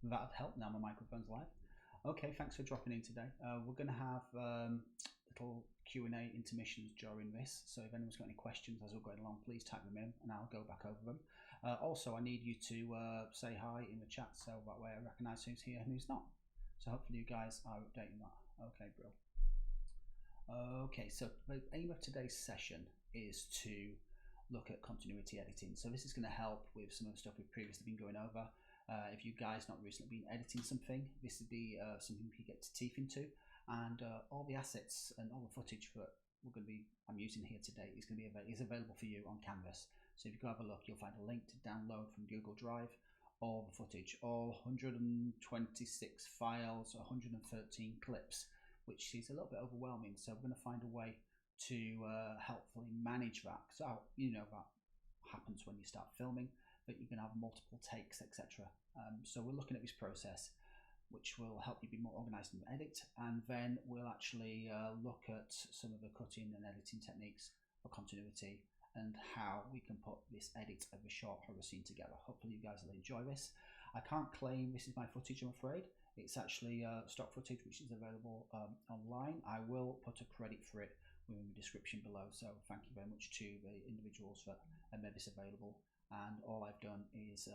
That'd help. Now my microphone's live. Okay, thanks for dropping in today. We're going to have little Q&A intermissions during this, so if anyone's got any questions as we're going along, please type them in and I'll go back over them. Also, I need you to say hi in the chat so that way I recognise who's here and who's not. So hopefully you guys are updating that. Okay, bro. Okay, so the aim of today's session is to look at continuity editing. So this is going to help with some of the stuff we've previously been going over. If you guys not recently been editing something, this would be something you can get teeth into, and all the assets and all the footage that I'm using here today is going to be available for you on Canvas. So if you go have a look, you'll find a link to download from Google Drive all the footage, all 126 files, 113 clips, which is a little bit overwhelming. So we're going to find a way to helpfully manage that. So you know that happens when you start filming, that you can have multiple takes, etc. So we're looking at this process, which will help you be more organized in the edit, and then we'll actually look at some of the cutting and editing techniques for continuity and how we can put this edit of a short horror scene together. Hopefully you guys will enjoy this. I can't claim this is my footage, I'm afraid. It's actually stock footage which is available online. I will put a credit for it within the description below, so thank you very much to the individuals that made this available. And all I've done is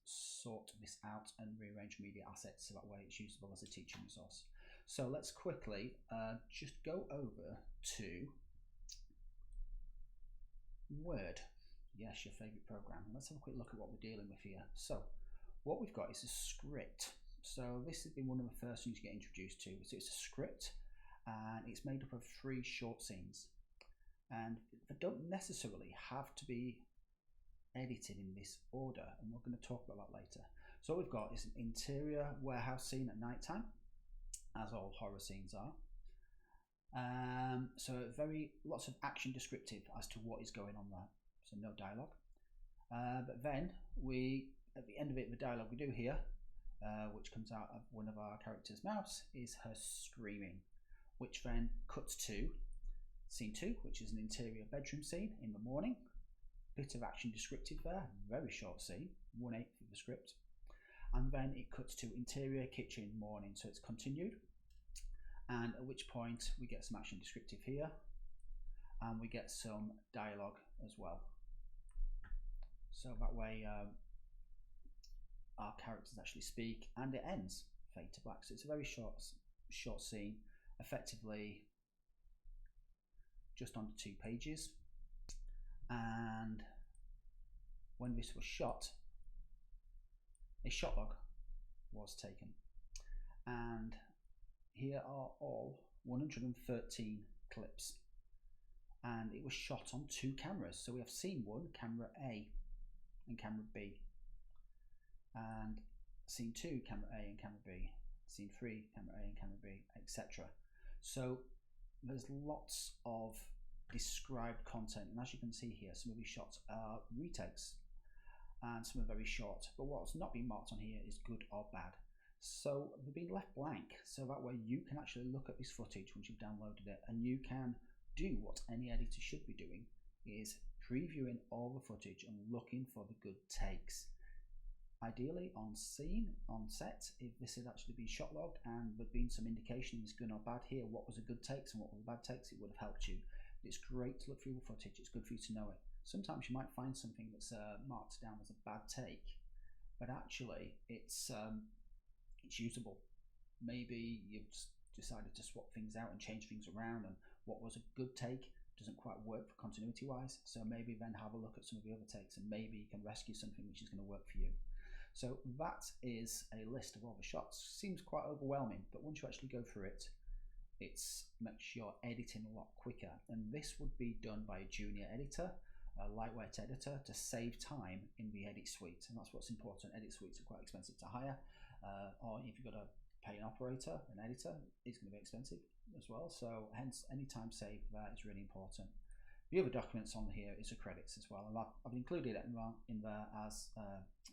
sort this out and rearrange media assets so that way it's usable as a teaching resource. So let's quickly just go over to Word. Yes, your favorite program. Let's have a quick look at what we're dealing with here. So what we've got is a script. So this has been one of the first things you get introduced to. So it's a script and it's made up of 3 short scenes, and they don't necessarily have to be edited in this order, and we're going to talk about that later. So what we've got is an interior warehouse scene at night time, as all horror scenes are. So lots of action descriptive as to what is going on there, so no dialogue. But then at the end of it, the dialogue we do here, which comes out of one of our characters' mouths, is her screaming, which then cuts to scene 2, which is an interior bedroom scene in the morning. Bit of action descriptive there, very short scene, 1/8 of the script, and then it cuts to interior kitchen morning, so it's continued, and at which point we get some action descriptive here and we get some dialogue as well, so that way our characters actually speak, and it ends fade to black. So it's a very short scene, effectively just under 2 pages. And when this was shot, a shot log was taken, and here are all 113 clips, and it was shot on 2 cameras. So we have scene 1, camera A and camera B, and scene 2, camera A and camera B, scene 3, camera A and camera B, etc. So there's lots of described content, and as you can see here, some of these shots are retakes and some are very short, but what's not been marked on here is good or bad, so they've been left blank, so that way you can actually look at this footage once you've downloaded it, and you can do what any editor should be doing, is previewing all the footage and looking for the good takes, ideally on set. If this had actually been shot logged and there'd been some indication it's good or bad here, what was the good takes and what were the bad takes, it would have helped you. It's great to look through the footage, it's good for you to know it. Sometimes you might find something that's marked down as a bad take, but actually it's usable. Maybe you've decided to swap things out and change things around, and what was a good take doesn't quite work for continuity wise, so maybe then have a look at some of the other takes and maybe you can rescue something which is going to work for you. So that is a list of all the shots. Seems quite overwhelming, but once you actually go through it, it makes your editing a lot quicker, and this would be done by a junior editor, a lightweight editor, to save time in the edit suite, and that's what's important. Edit suites are quite expensive to hire, or if you've got to pay an operator, an editor, it's going to be expensive as well, so hence any time saved there is really important. The other documents on here is the credits as well, and I've included it in there as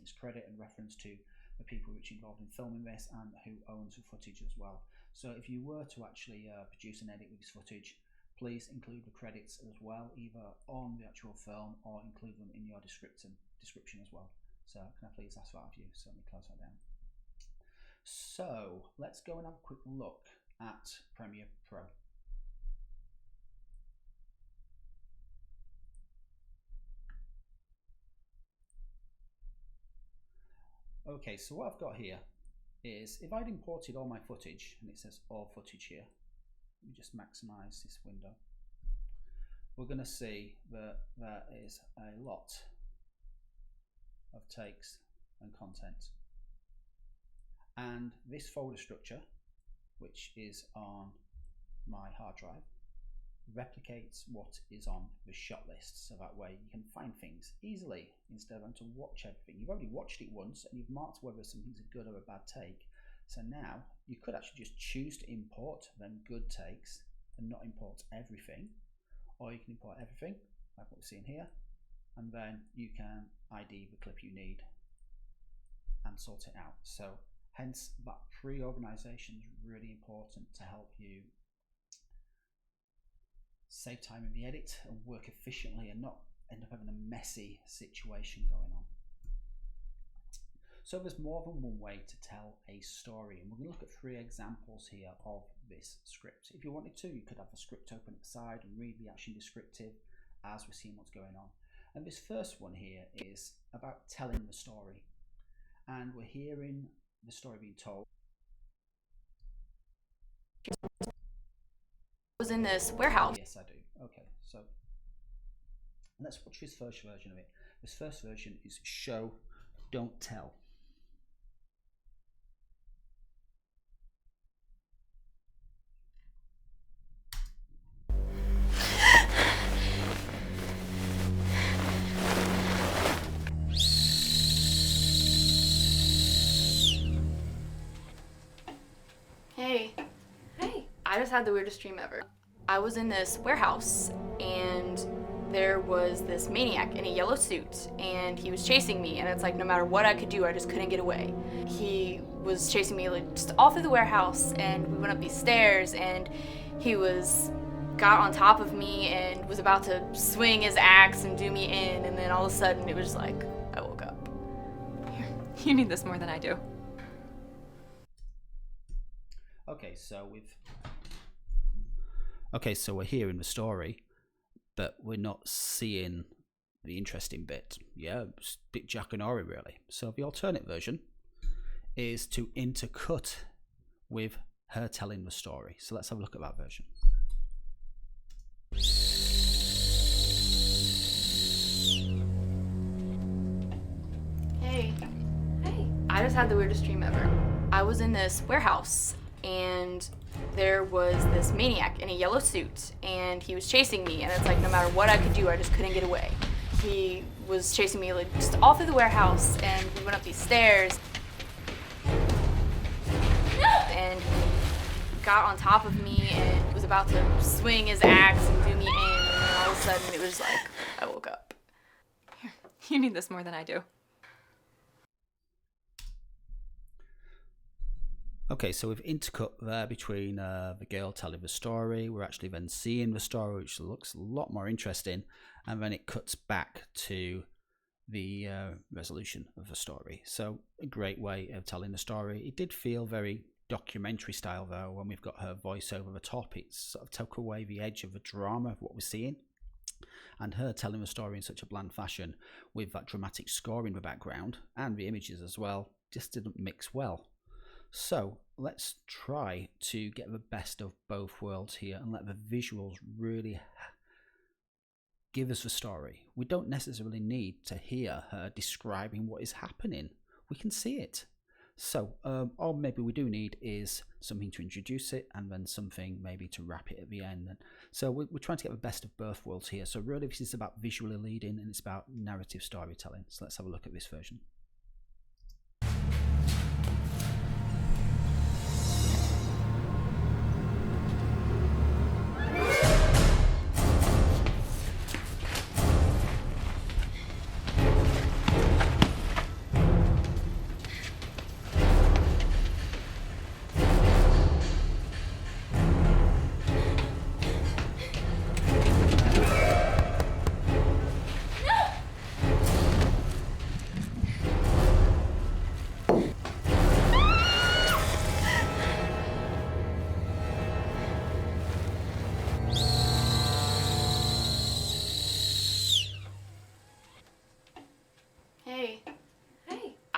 its credit and reference to the people which are involved in filming this and who owns the footage as well. So if you were to actually produce an edit with this footage, please include the credits as well, either on the actual film or include them in your description as well. So can I please ask that of you? So let me close that down. So let's go and have a quick look at Premiere Pro. Okay, so what I've got here is if I'd imported all my footage, and it says all footage here, let me just maximize this window, we're going to see that there is a lot of takes and content. And this folder structure, which is on my hard drive, replicates what is on the shot list, so that way you can find things easily instead of having to watch everything. You've already watched it once and you've marked whether something's a good or a bad take. So now you could actually just choose to import them good takes and not import everything, or you can import everything like what we're seeing here, and then you can ID the clip you need and sort it out. So hence that pre-organization is really important to help you save time in the edit and work efficiently and not end up having a messy situation going on. So there's more than one way to tell a story, and we're going to look at 3 examples here of this script. If you wanted to, you could have the script open at the side and read the action descriptive as we're seeing what's going on. And this first one here is about telling the story, and we're hearing the story being told. Was in this warehouse. Yes, I do. Okay, so let's watch this first version of it. This first version is show, don't tell. Hey. Hey. I just had the weirdest dream ever. I was in this warehouse and there was this maniac in a yellow suit and he was chasing me, and it's like no matter what I could do, I just couldn't get away. He was chasing me like just all through the warehouse, and we went up these stairs and he got on top of me and was about to swing his axe and do me in, and then all of a sudden it was like I woke up. You need this more than I do. Okay, so we're hearing the story, but we're not seeing the interesting bit. Yeah, it's a bit Jack and Ori really. So the alternate version is to intercut with her telling the story. So let's have a look at that version. Hey. Hey. I just had the weirdest dream ever. I was in this warehouse and there was this maniac in a yellow suit and he was chasing me, and it's like no matter what I could do, I just couldn't get away. He was chasing me like just all through the warehouse, and we went up these stairs and he got on top of me and was about to swing his axe and do me in, and then all of a sudden it was like I woke up. You need this more than I do. Okay, so we've intercut there between the girl telling the story. We're actually then seeing the story, which looks a lot more interesting, and then it cuts back to the resolution of the story. So a great way of telling the story. It did feel very documentary style though when we've got her voice over the top. It sort of took away the edge of the drama of what we're seeing, and her telling the story in such a bland fashion with that dramatic score in the background and the images as well just didn't mix well. So let's try to get the best of both worlds here and let the visuals really give us the story. We don't necessarily need to hear her describing what is happening. We can see it. So all maybe we do need is something to introduce it and then something maybe to wrap it at the end. And so we're trying to get the best of both worlds here. So really this is about visually leading and it's about narrative storytelling. So let's have a look at this version.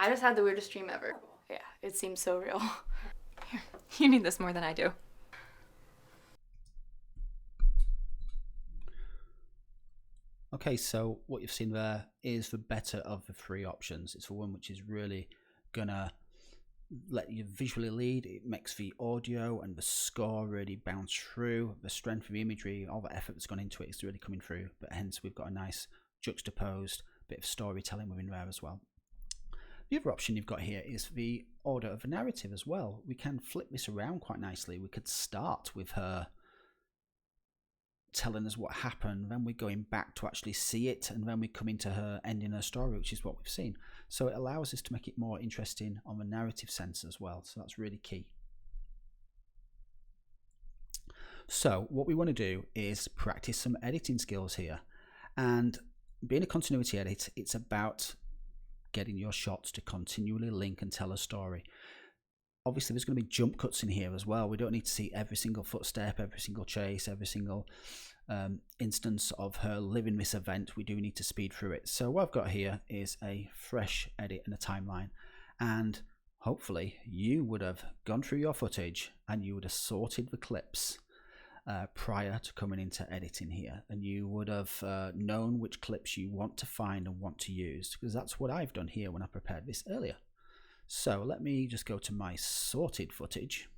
I just had the weirdest dream ever. Yeah, it seems so real. Here, you need this more than I do. Okay, so what you've seen there is the better of the three options. It's the one which is really gonna let you visually lead. It makes the audio and the score really bounce through. The strength of the imagery, all the effort that's gone into it is really coming through, but hence we've got a nice juxtaposed bit of storytelling within there as well. The other option you've got here is the order of the narrative as well. We can flip this around quite nicely. We could start with her telling us what happened, then we're going back to actually see it, and then we come into her ending her story, which is what we've seen. So it allows us to make it more interesting on the narrative sense as well, so that's really key. So what we want to do is practice some editing skills here, and being a continuity edit, it's about getting your shots to continually link and tell a story. Obviously there's going to be jump cuts in here as well. We don't need to see every single footstep, every single chase, every single instance of her living this event. We do need to speed through it. So what I've got here is a fresh edit and a timeline, and hopefully you would have gone through your footage and you would have sorted the clips prior to coming into editing here, and you would have known which clips you want to find and want to use, because that's what I've done here when I prepared this earlier. So let me just go to my sorted footage,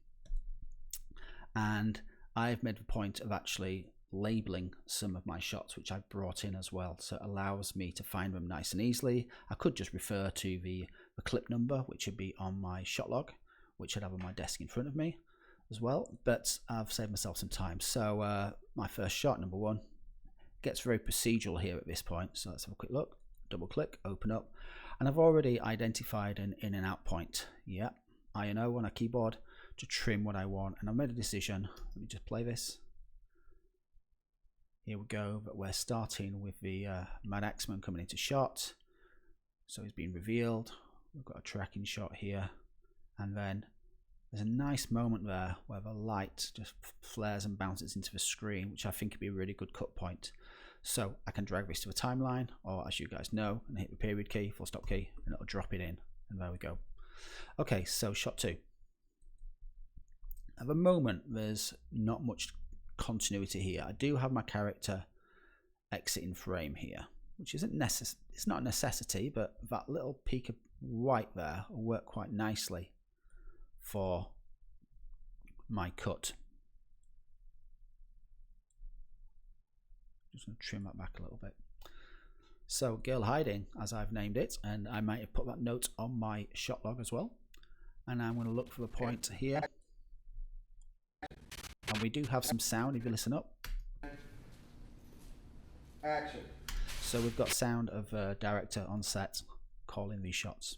and I've made the point of actually labeling some of my shots which I've brought in as well, so it allows me to find them nice and easily. I could just refer to the clip number, which would be on my shot log, which I'd have on my desk in front of me as well, but I've saved myself some time. So my first shot, number one, gets very procedural here at this point. So let's have a quick look, double click, open up, and I've already identified an in and out point. Yeah, I&O on a keyboard to trim what I want, and I've made a decision. Let me just play this. Here we go, but we're starting with the Mad Axeman coming into shot. So he's been revealed. We've got a tracking shot here, and then there's a nice moment there where the light just flares and bounces into the screen, which I think would be a really good cut point. So I can drag this to a timeline, or as you guys know, and hit the period key, full stop key, and it'll drop it in, and there we go. Okay, so shot two. At the moment, there's not much continuity here. I do have my character exiting frame here, which isn't it's not a necessity, but that little peak of white there will work quite nicely for my cut. Just going to trim that back a little bit. So girl hiding, as I've named it, and I might have put that note on my shot log as well. And I'm going to look for the point here. And we do have some sound if you listen up. Action. So we've got sound of director on set calling these shots.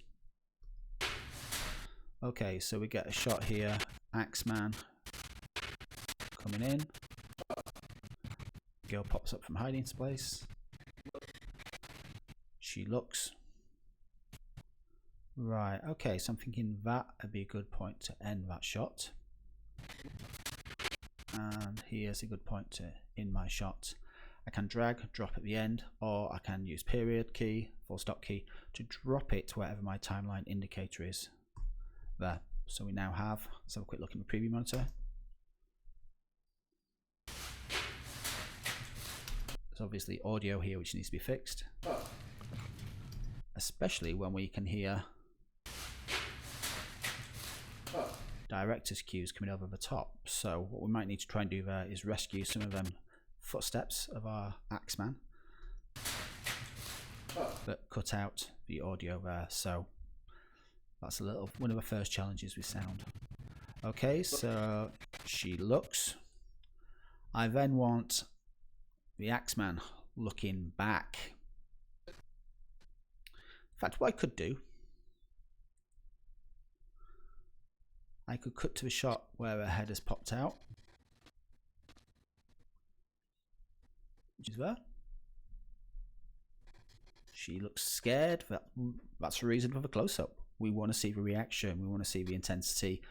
Okay, so we get a shot here, Axeman coming in. Girl pops up from hiding place. She looks. Right, okay, so I'm thinking that would be a good point to end that shot. And here's a good point to end my shot. I can drag, drop at the end, or I can use period key, full stop key to drop it wherever my timeline indicator is. There. So we now have, let's have a quick look in the preview monitor. There's obviously audio here which needs to be fixed, especially when we can hear director's cues coming over the top. So what we might need to try and do there is rescue some of them footsteps of our Axeman, but cut out the audio there. So that's a little one of the first challenges with sound. Okay, so she looks. I then want the Axeman looking back. In fact, what I could do, I could cut to the shot where her head has popped out, which is there. She looks scared. That's the reason for the close-up. We want to see the reaction. We want to see the intensity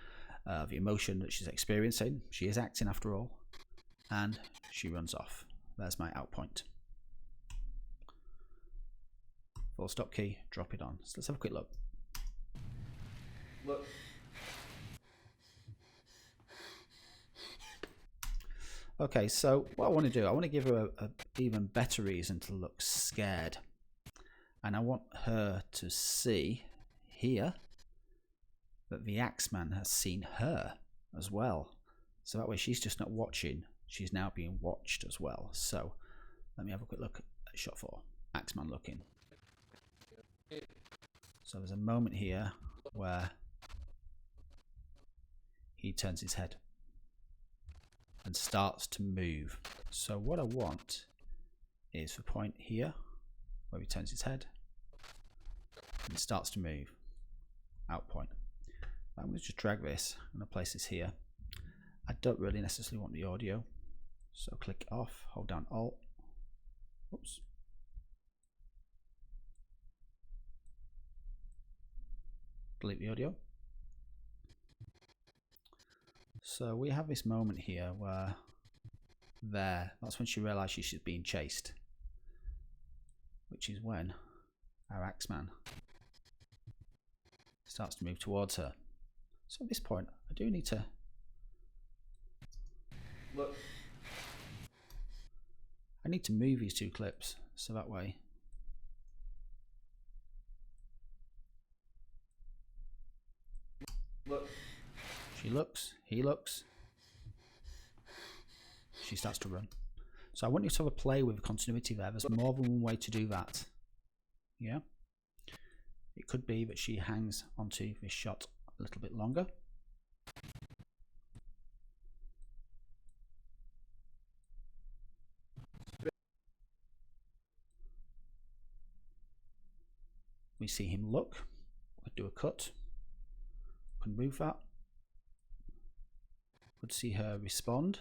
of the emotion that she's experiencing. She is acting after all. And she runs off. There's my out point. Full stop key, drop it on. So let's have a quick look. Look. Okay, so what I want to do, I want to give her a even better reason to look scared. And I want her to see here that the Axeman has seen her as well. So that way she's just not watching, she's now being watched as well. So let me have a quick look at shot 4. Axeman looking. So there's a moment here where he turns his head and starts to move. So what I want is the point here where he turns his head and starts to move. Out point. I'm going to just drag this. I'm going to place this here. I don't really necessarily want the audio, so click off, hold down Alt. Oops. Delete the audio. So we have this moment here where that's when she realizes she's being chased, which is when our Axeman starts to move towards her. So at this point, I do need to look. I need to move these two clips so that way look. She looks, he looks, she starts to run. So I want you to have a play with the continuity there. There's more than one way to do that. Yeah. It could be that she hangs onto this shot a little bit longer. We see him look. I'd do a cut. Can move that. Could see her respond.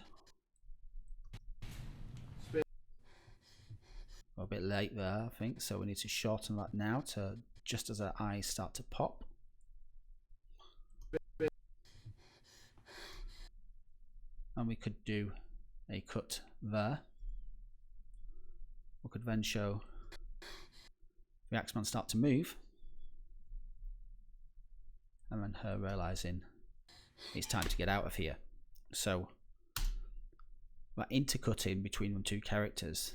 We're a bit late there, I think, so we need to shorten that now to just as her eyes start to pop. And we could do a cut there. We could then show the Axeman start to move, and then her realizing it's time to get out of here. So that intercutting between the two characters,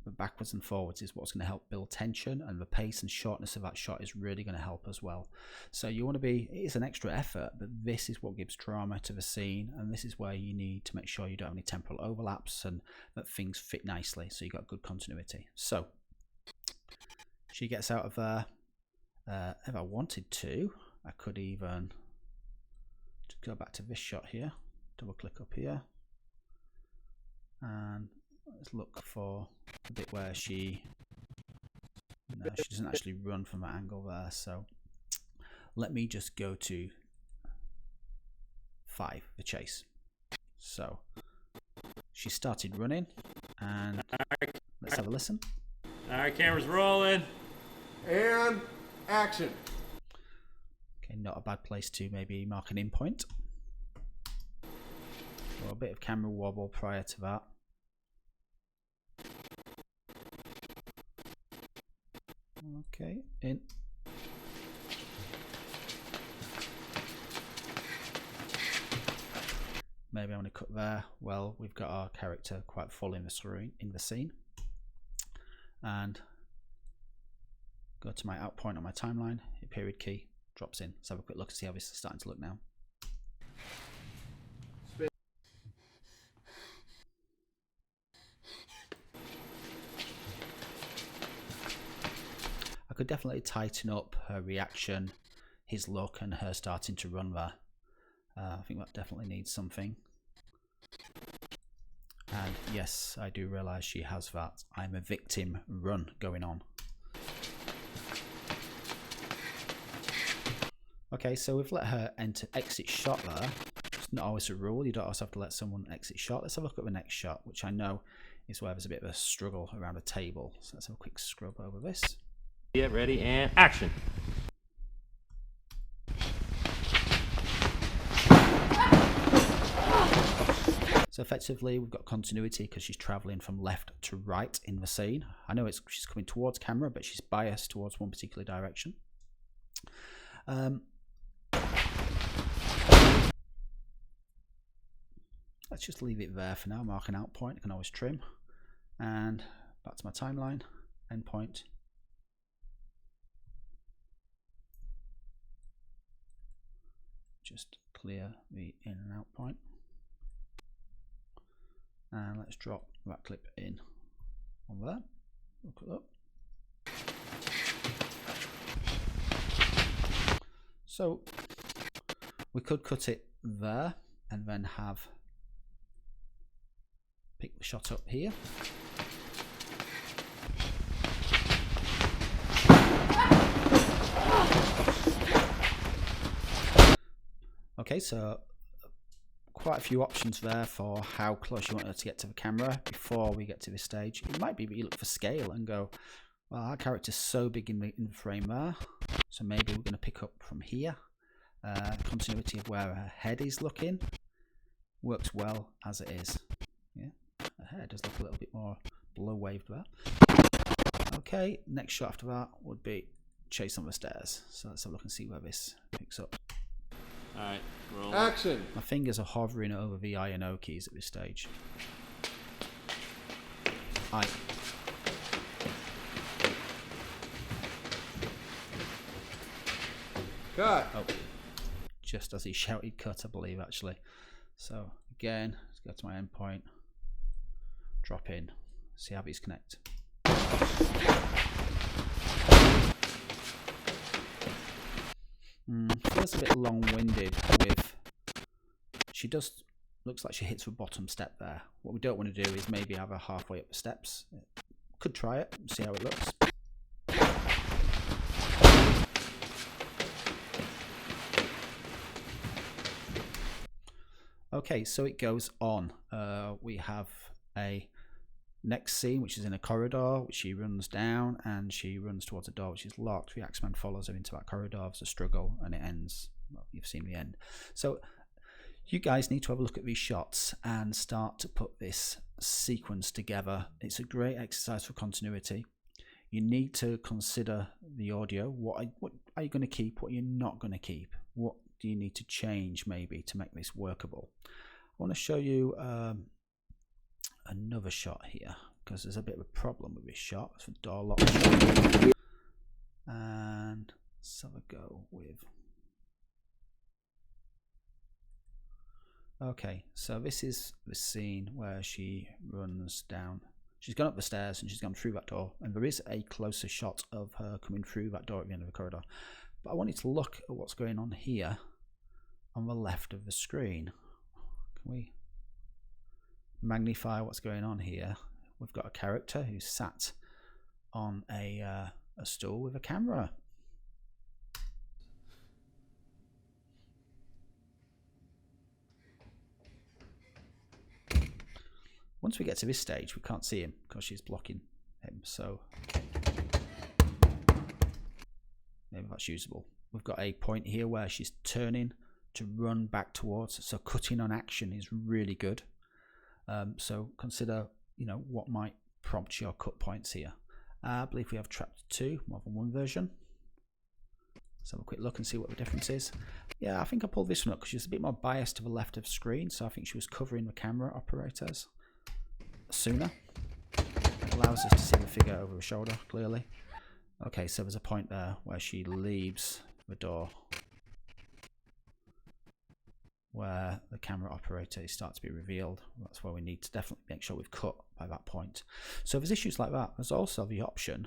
the backwards and forwards, is what's going to help build tension, and the pace and shortness of that shot is really going to help as well. So you want to be, it's an extra effort, but this is what gives drama to the scene, and this is where you need to make sure you don't have any temporal overlaps and that things fit nicely, so you got good continuity. So she gets out of there. If I wanted to, I could even go back to this shot here, double click up here, and let's look for the bit where she doesn't actually run from that angle there. So let me just go to 5, the chase. So she started running, and let's have a listen. All right, camera's rolling. And action. Okay, not a bad place to maybe mark an in point. Or a bit of camera wobble prior to that. Okay, in. Maybe I'm going to cut there. Well, we've got our character quite full in the scene. And go to my out point on my timeline, hit period key, drops in. Let's have a quick look and see how this is starting to look now. I could definitely tighten up her reaction, his look, and her starting to run there. I think that definitely needs something. And yes, I do realise she has that I'm a victim run going on. Okay, so we've let her exit shot there. It's not always a rule, you don't always have to let someone exit shot. Let's have a look at the next shot, which I know is where there's a bit of a struggle around a table. So let's have a quick scrub over this. Get ready and action. So effectively we've got continuity because she's travelling from left to right in the scene. I know she's coming towards camera, but she's biased towards one particular direction. let's just leave it there for now. Mark an out point, I can always trim. And back to my timeline, endpoint. Just clear the in and out point. And let's drop that clip in on there. Look it up. So we could cut it there and then have pick the shot up here. Okay, so quite a few options there for how close you want her to get to the camera before we get to this stage. It might be that you look for scale and go, well, our character's so big in the frame there, so maybe we're going to pick up from here. Continuity of where her head is looking works well as it is. Yeah, her head does look a little bit more blow waved there. Okay, next shot after that would be chase on the stairs. So let's have a look and see where this picks up. Alright, roll. Action. My fingers are hovering over the I and O keys at this stage. I. Cut. Oh, just as he shouted cut, I believe, actually. So again, let's go to my endpoint, drop in, see how these connect. Feels a bit long-winded with, she does, looks like she hits the bottom step there. What we don't want to do is maybe have her halfway up the steps. Could try it, see how it looks. Okay, so it goes on. We have a next scene, which is in a corridor, which she runs down and she runs towards a door which is locked. The Axeman follows her into that corridor. There's a struggle and it ends. Well, you've seen the end. So you guys need to have a look at these shots and start to put this sequence together. It's a great exercise for continuity. You need to consider the audio. What are you going to keep? What are you not going to keep? What do you need to change maybe to make this workable? I want to show you another shot here because there's a bit of a problem with this shot. It's a door lock shot. And let's have a go with. Okay, so this is the scene where she runs down. She's gone up the stairs and she's gone through that door, and there is a closer shot of her coming through that door at the end of the corridor. But I wanted to look at what's going on here on the left of the screen. Can we magnify what's going on here? We've got a character who's sat on a stool with a camera. Once we get to this stage, we can't see him because she's blocking him, so maybe that's usable. We've got a point here where she's turning to run back towards, so cutting on action is really good. So consider, what might prompt your cut points here. I believe we have chapter 2, more than one version. Let's have a quick look and see what the difference is. Yeah, I think I pulled this one up because she's a bit more biased to the left of the screen, so I think she was covering the camera operators sooner. It allows us to see the figure over her shoulder clearly. Okay, so there's a point there where she leaves the door where the camera operator starts to be revealed. That's where we need to definitely make sure we've cut by that point. So if there's issues like that, there's also the option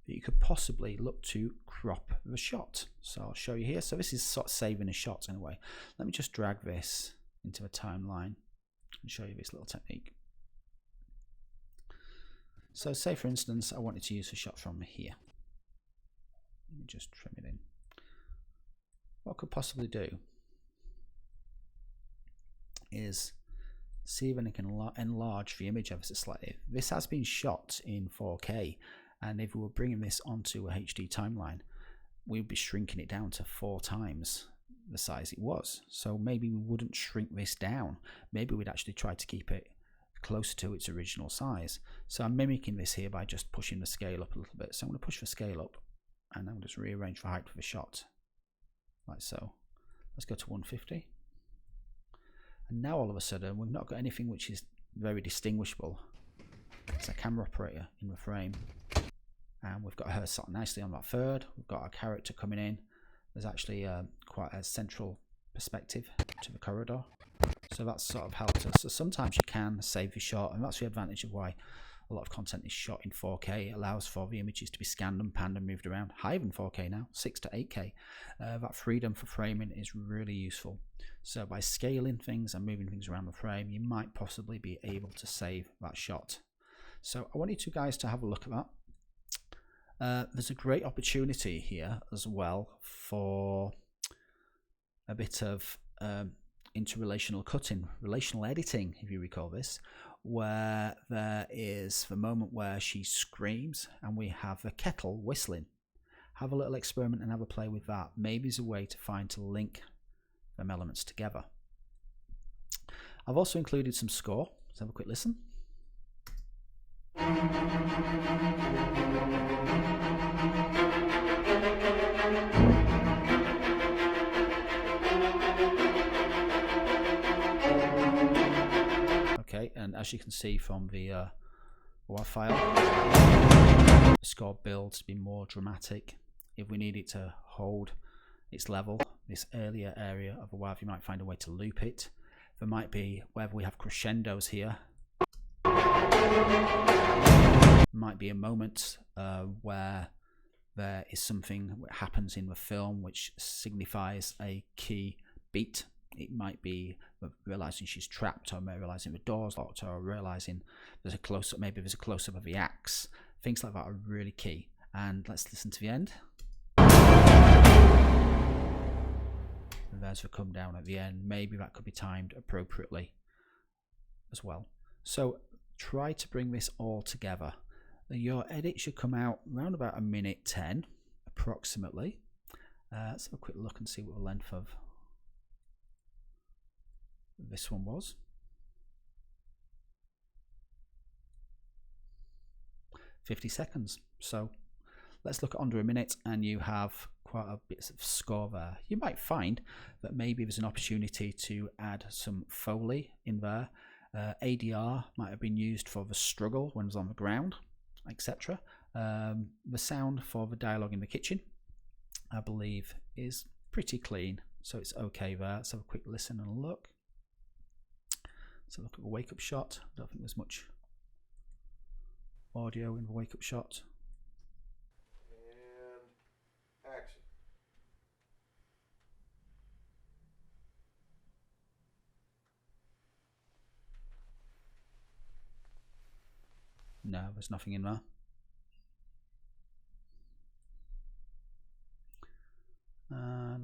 that you could possibly look to crop the shot. So I'll show you here. So this is sort of saving a shot in a way. Let me just drag this into a timeline and show you this little technique. So say for instance I wanted to use a shot from here. Let me just trim it in. What I could possibly do is see if I can enlarge the image ever so slightly. This has been shot in 4K, and if we were bringing this onto a HD timeline, we'd be shrinking it down to 4 times the size it was. So maybe we wouldn't shrink this down. Maybe we'd actually try to keep it closer to its original size. So I'm mimicking this here by just pushing the scale up a little bit. So I'm going to push the scale up and I'll just rearrange the height of the shot like so. Let's go to 150. And now all of a sudden we've not got anything which is very distinguishable. It's a camera operator in the frame, and we've got her sat nicely on that third. We've got our character coming in. There's actually quite a central perspective to the corridor, so that's sort of helped us. So sometimes you can save your shot, and that's the advantage of why a lot of content is shot in 4K. It allows for the images to be scanned and panned and moved around. Higher than 4K now, 6 to 8K. That freedom for framing is really useful. So by scaling things and moving things around the frame, you might possibly be able to save that shot. So I want you two guys to have a look at that. There's a great opportunity here as well for a bit of interrelational cutting, relational editing, if you recall this, where there is the moment where she screams and we have the kettle whistling. Have a little experiment and have a play with that. Maybe there's a way to link them elements together. I've also included some score. Let's have a quick listen. Okay, and as you can see from the WAV file, the score builds to be more dramatic. If we need it to hold its level, this earlier area of a WAV, you might find a way to loop it. There might be, wherever we have crescendos here, might be a moment where there is something that happens in the film which signifies a key beat. It might be realizing she's trapped, or realizing the door's locked, or realizing there's a close-up, maybe there's a close-up of the axe. Things like that are really key. And let's listen to the end. And there's the come down at the end. Maybe that could be timed appropriately as well. So try to bring this all together. Your edit should come out around about 1:10 approximately. Let's have a quick look and see what the length of this one was. 50 seconds. So let's look at under a minute, and you have quite a bit of score there. You might find that maybe there's an opportunity to add some foley in there. ADR might have been used for the struggle when it was on the ground, etc. The sound for the dialogue in the kitchen, I believe, is pretty clean, so it's okay there. Let's have a quick listen and look. So look at the wake up shot. I don't think there's much audio in the wake up shot. And action. No, there's nothing in there.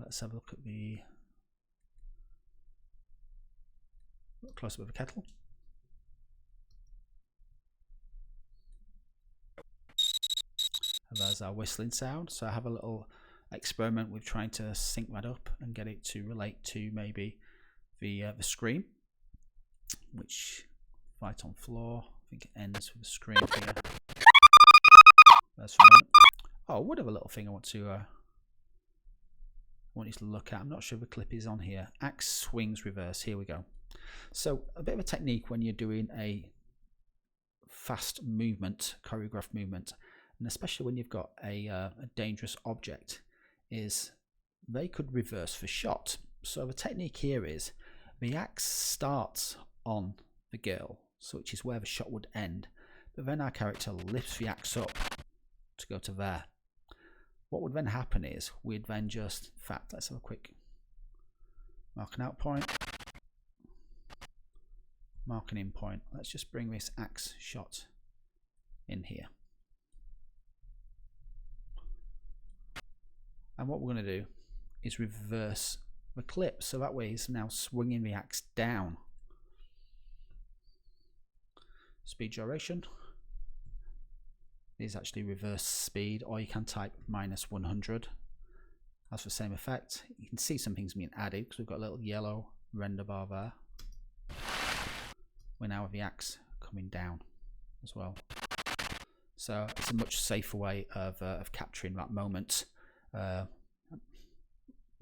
Let's have a look at the close up of a kettle. And there's our whistling sound. So I have a little experiment with trying to sync that up and get it to relate to maybe the scream, which right on floor. I think it ends with a scream here. That's for a moment. Oh, I would have a little thing I want you to look at. I'm not sure the clip is on here. Axe swings reverse. Here we go. So a bit of a technique when you're doing a fast movement, choreographed movement, and especially when you've got a dangerous object, is they could reverse the shot. So the technique here is the axe starts on the girl, so which is where the shot would end, but then our character lifts the axe up to go to there. What would then happen is we'd then just, in fact, let's have a quick mark and out point, mark and in point. Let's just bring this axe shot in here. And what we're going to do is reverse the clip, so that way it's now swinging the axe down. Speed duration is actually reverse speed, or you can type -100. That's the same effect. You can see some things being added because we've got a little yellow render bar there. We're now with the axe coming down as well. So it's a much safer way of capturing that moment.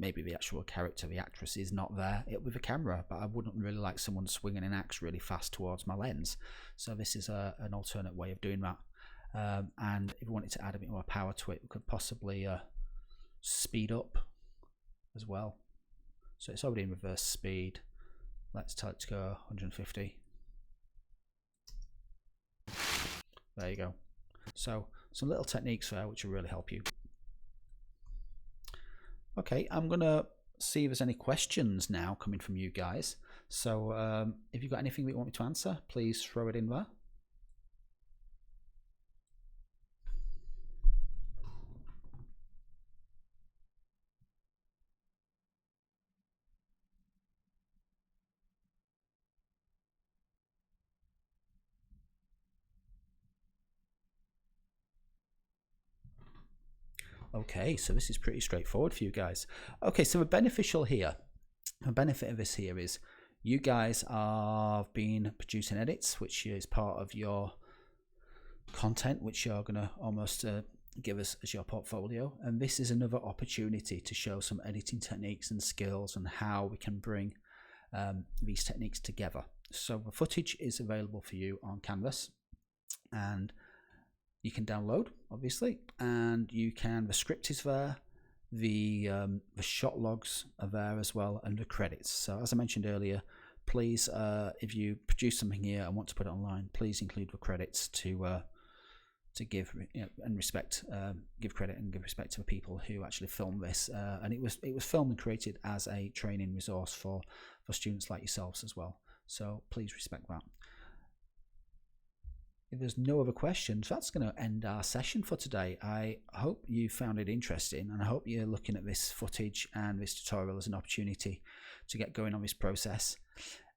maybe the actual character, the actress, is not there with a camera, but I wouldn't really like someone swinging an axe really fast towards my lens. So this is an alternate way of doing that. And if we wanted to add a bit more power to it, we could possibly speed up as well. So it's already in reverse speed. Let's tell it to go 150. There you go. So some little techniques there which will really help you. Okay, I'm gonna see if there's any questions now coming from you guys. So if you've got anything that you want me to answer, please throw it in there. Okay, so this is pretty straightforward for you guys. Okay, so the beneficial here, the benefit of this here is you guys are been producing edits, which is part of your content, which you're going to almost give us as your portfolio. And this is another opportunity to show some editing techniques and skills and how we can bring these techniques together. So the footage is available for you on Canvas, and you can download, obviously, and you can, the script is there, the shot logs are there as well, and the credits. So as I mentioned earlier, please, if you produce something here and want to put it online, please include the credits to give and respect, give credit and give respect to the people who actually filmed this. And it was filmed and created as a training resource for students like yourselves as well. So please respect that. If there's no other questions, that's going to end our session for today. I hope you found it interesting, and I hope you're looking at this footage and this tutorial as an opportunity to get going on this process.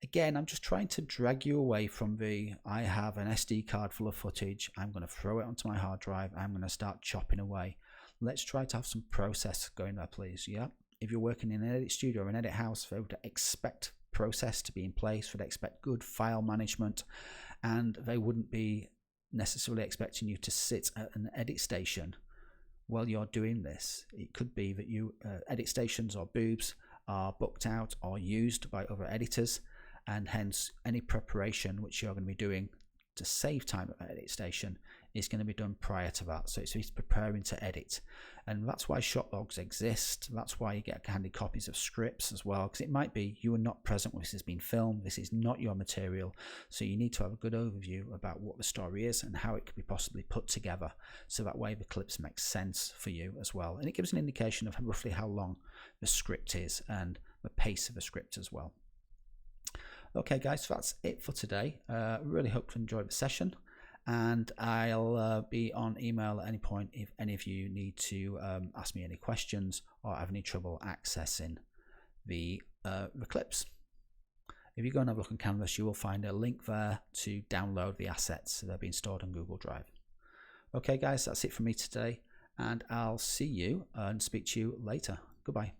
Again, I'm just trying to drag you away from I have an SD card full of footage, I'm going to throw it onto my hard drive, I'm going to start chopping away. Let's try to have some process going there, please. Yeah. If you're working in an edit studio or an edit house, they would expect process to be in place, would expect good file management, and they wouldn't be necessarily expecting you to sit at an edit station while you're doing this. It could be that you edit stations or booths are booked out or used by other editors, and hence any preparation which you're going to be doing to save time at that edit station is going to be done prior to that. So it's preparing to edit, and that's why shot logs exist. That's why you get handy copies of scripts as well, because it might be you are not present when this has been filmed, this is not your material, so you need to have a good overview about what the story is and how it could be possibly put together, so that way the clips make sense for you as well, and it gives an indication of roughly how long the script is and the pace of the script as well. Okay guys, so that's it for today. Really hope you enjoyed the session, and I'll be on email at any point if any of you need to ask me any questions or have any trouble accessing the clips. If you go and have a look on Canvas, you will find a link there to download the assets. They're being stored on Google Drive. Okay guys, that's it for me today, and I'll see you and speak to you later. Goodbye.